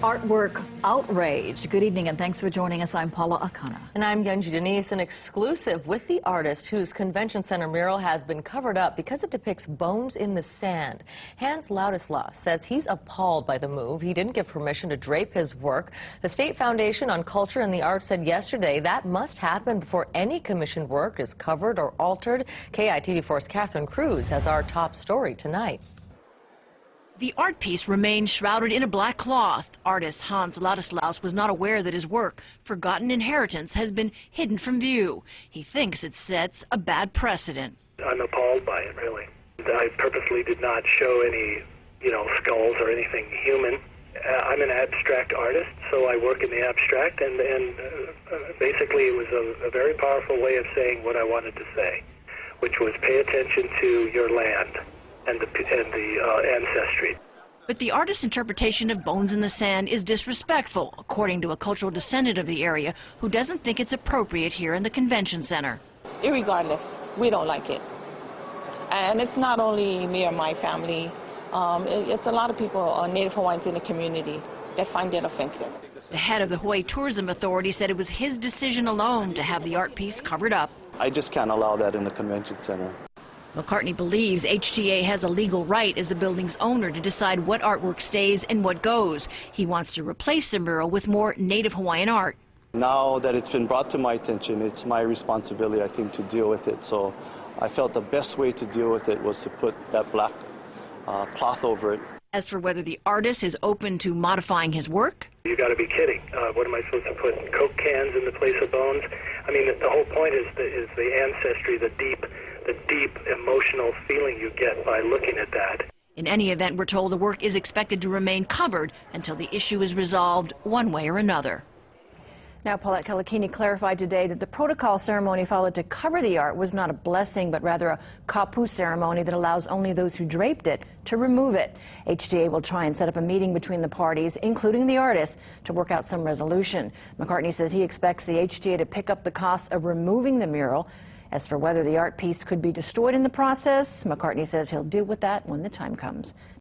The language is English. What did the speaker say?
Artwork outrage. Good evening and thanks for joining us. I'm Paula Akana. And I'm Yunji Denise, an exclusive with the artist whose convention center mural has been covered up because it depicts bones in the sand. Hans Loudislaw says he's appalled by the move. He didn't give permission to drape his work. The State Foundation on Culture and the Arts said yesterday that must happen before any commissioned work is covered or altered. KITV4's Catherine Cruz has our top story tonight. The art piece remains shrouded in a black cloth. Artist Hans Loudislaw was not aware that his work, Forgotten Inheritance, has been hidden from view. He thinks it sets a bad precedent. I'm appalled by it, really. I purposely did not show any, skulls or anything human. I'm an abstract artist, so I work in the abstract, and basically it was a very powerful way of saying what I wanted to say, which was pay attention to your land and the ancestry. But the artist's interpretation of bones in the sand is disrespectful, according to a cultural descendant of the area who doesn't think it's appropriate here in the convention center. Irregardless, we don't like it. And it's not only me or my family. It's a lot of people, Native Hawaiians in the community, that find it offensive. The head of the Hawaii Tourism Authority said it was his decision alone to have the art piece covered up. I just can't allow that in the convention center. McCartney believes HTA has a legal right as the building's owner to decide what artwork stays and what goes. He wants to replace the mural with more Native Hawaiian art. Now that it's been brought to my attention, it's my responsibility, I think, to deal with it. So I felt the best way to deal with it was to put that black cloth over it. As for whether the artist is open to modifying his work, You got to be kidding. What am I supposed to put Coke cans in the place of bones? I mean, the whole point is the ancestry, the deep emotional feeling you get by looking at that. in any event, we're told the work is expected to remain covered until the issue is resolved one way or another. Now, Paulette Kalakini clarified today that the protocol ceremony followed to cover the art was not a blessing, but rather a kapu ceremony that allows only those who draped it to remove it. HTA will try and set up a meeting between the parties, including the artist, to work out some resolution. McCartney says he expects the HTA to pick up the cost of removing the mural. As for whether the art piece could be destroyed in the process, McCartney says he'll deal with that when the time comes.